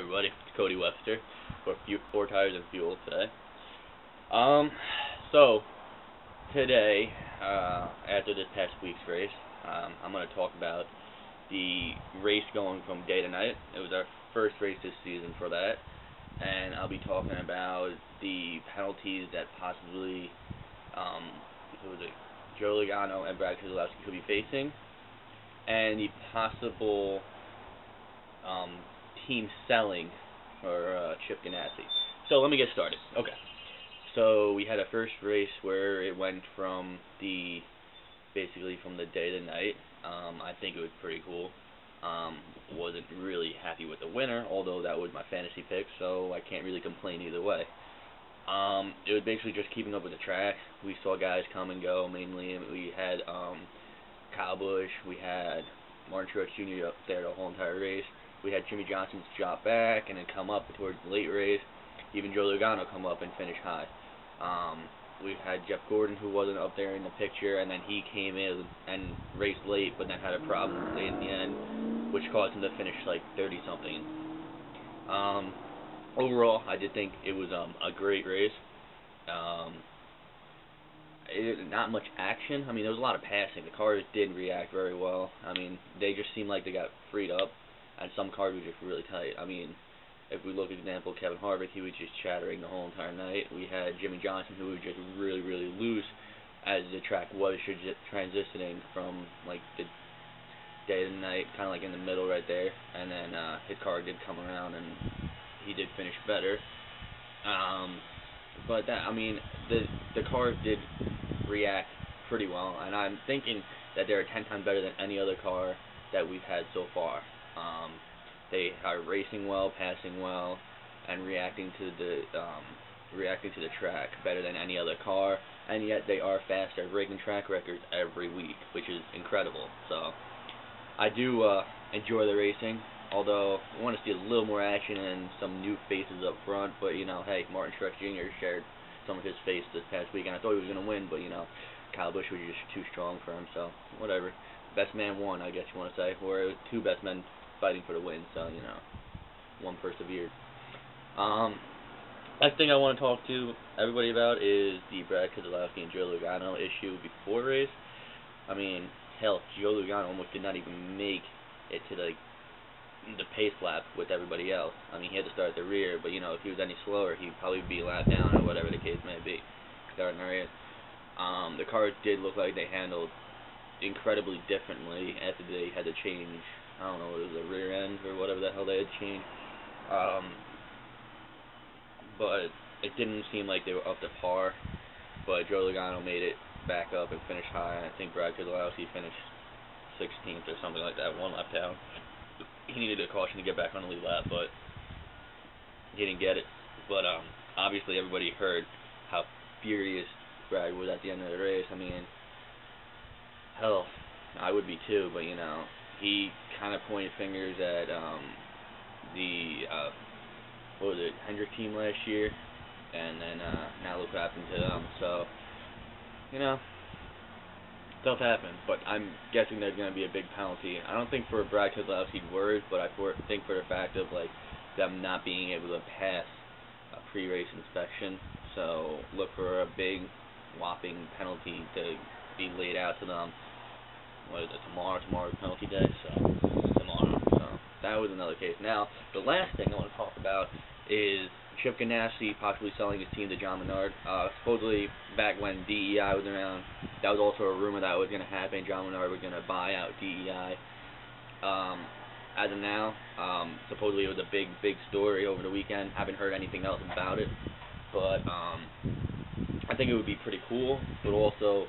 everybody? It's Cody Webster for Four Tires and Fuel today. Um, so today, after this past week's race, I'm going to talk about the race going from day to night. It was our first race this season for that, and I'll be talking about the penalties that possibly, who was it, Joe Logano and Brad Keselowski could be facing, and the possible team selling for Chip Ganassi. So let me get started. Okay. So we had a first race where it went from basically from the day to night. I think it was pretty cool. Wasn't really happy with the winner, although that was my fantasy pick, so I can't really complain either way. It was basically just keeping up with the track. We saw guys come and go, mainly. We had Kyle Busch, we had Martin Truex Jr. up there the whole entire race. We had Jimmy Johnson's drop back and then come up towards the late race. Even Joe Logano come up and finish high. We had Jeff Gordon, who wasn't up there in the picture, and then he came in and raced late, but then had a problem late in the end, which caused him to finish like 30-something. Overall, I did think it was a great race. Not much action. I mean, there was a lot of passing. The cars did react very well. I mean, they just seemed like they got freed up, and some cars were just really tight. I mean, if we look at example, Kevin Harvick, he was just chattering the whole entire night. We had Jimmy Johnson, who was just really, really loose as the track was transitioning from like the day to night, kind of like in the middle right there. And then his car did come around, and he did finish better. But that, I mean, the cars did react pretty well, and I'm thinking that they're 10 times better than any other car that we've had so far. They are racing well, passing well, and reacting to the track better than any other car, and yet they are faster, breaking track records every week, which is incredible. So I do enjoy the racing, although I want to see a little more action and some new faces up front. But you know, hey, Martin Truex Jr. shared some of his face this past week, and I thought he was going to win, but you know, Kyle Busch was just too strong for him. So whatever, best man won, I guess you want to say, or it was two best men fighting for the win, so, you know, one persevered. Next thing I want to talk to everybody about is the Brad Keselowski and Joe Logano issue before race. I mean, hell, Joe Logano almost did not even make it to the pace lap with everybody else. I mean, he had to start at the rear, but, you know, if he was any slower, he'd probably be lapped down or whatever the case may be, starting the race. The cars did look like they handled incredibly differently after they had to change, I don't know, it was the rear end or whatever the hell they had changed. But it didn't seem like they were up to par. But Joe Logano made it back up and finished high. I think Brad Keselowski finished 16th or something like that, one lap down. He needed a caution to get back on the lead lap, but he didn't get it. But obviously everybody heard how furious Brad was at the end of the race. I mean, hell, I would be too, but you know, he kind of pointed fingers at what was it, Hendrick team last year, and then now look what happened to them. So, you know, stuff happens, but I'm guessing there's going to be a big penalty. I don't think for Brad Keselowski's words, but I think for the fact of like them not being able to pass a pre-race inspection. So look for a big whopping penalty to be laid out to them. What is it, tomorrow? Tomorrow's penalty day, so tomorrow. So that was another case. Now, the last thing I want to talk about is Chip Ganassi possibly selling his team to John Menard. Supposedly, back when DEI was around, that was also a rumor that was going to happen. John Menard was going to buy out DEI. As of now, supposedly it was a big story over the weekend. Haven't heard anything else about it, but I think it would be pretty cool, but also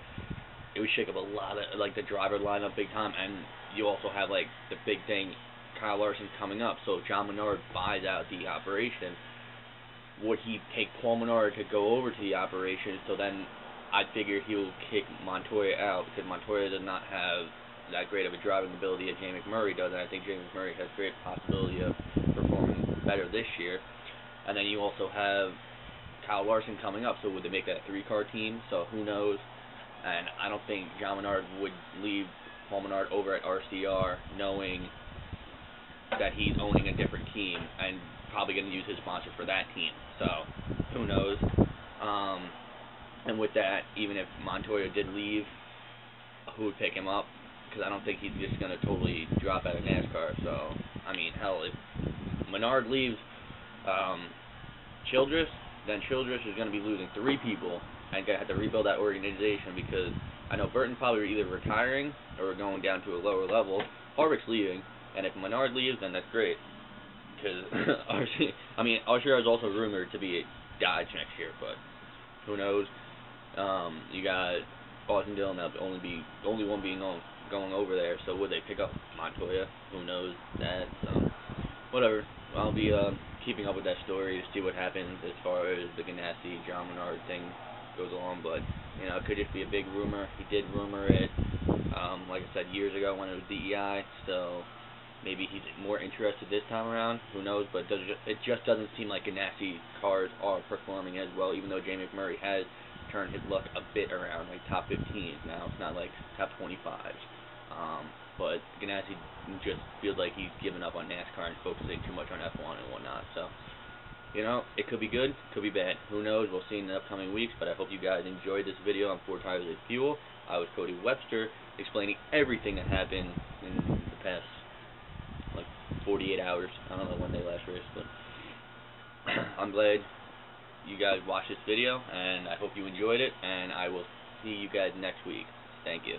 it would shake up a lot of, like, the driver lineup big time, and you also have, like, the big thing, Kyle Larson coming up. So if John Menard buys out the operation, would he take Paul Menard to go over to the operation? So then I figure he will kick Montoya out, because Montoya does not have that great of a driving ability as Jay McMurray does, and I think Jay McMurray has great possibility of performing better this year. And then you also have Kyle Larson coming up, so would they make that a 3-car team? So who knows? And I don't think John Menard would leave Paul Menard over at RCR knowing that he's owning a different team and probably going to use his sponsor for that team. So who knows? And with that, even if Montoya did leave, who would pick him up? Because I don't think he's just going to totally drop out of NASCAR. So, I mean, hell, if Menard leaves Childress, then Childress is going to be losing 3 people and going to have to rebuild that organization, because I know Burton probably either retiring or going down to a lower level. Harvick's leaving, and if Menard leaves, then that's great. Because Archer is also rumored to be at Dodge next year, but who knows? You got Austin Dillon, that'll the only one being going over there. So would they pick up Montoya? Who knows that? So whatever. I'll be keeping up with that story to see what happens as far as the Ganassi John Menard thing goes along. But you know, it could just be a big rumor. He did rumor it, like I said, years ago when it was DEI. So maybe he's more interested this time around. Who knows? But it just doesn't seem like Ganassi cars are performing as well, even though Jamie McMurray has turned his luck a bit around, like top 15s now. It's not like top 25s. But Ganassi just feels like he's given up on NASCAR and focusing too much on F1 and whatnot. So, you know, it could be good, could be bad. Who knows? We'll see in the upcoming weeks. But I hope you guys enjoyed this video on 4 Tires and Fuel. I was Cody Webster, explaining everything that happened in the past 48 hours. I don't know when they last raced, but I'm glad you guys watched this video, and I hope you enjoyed it, and I will see you guys next week. Thank you.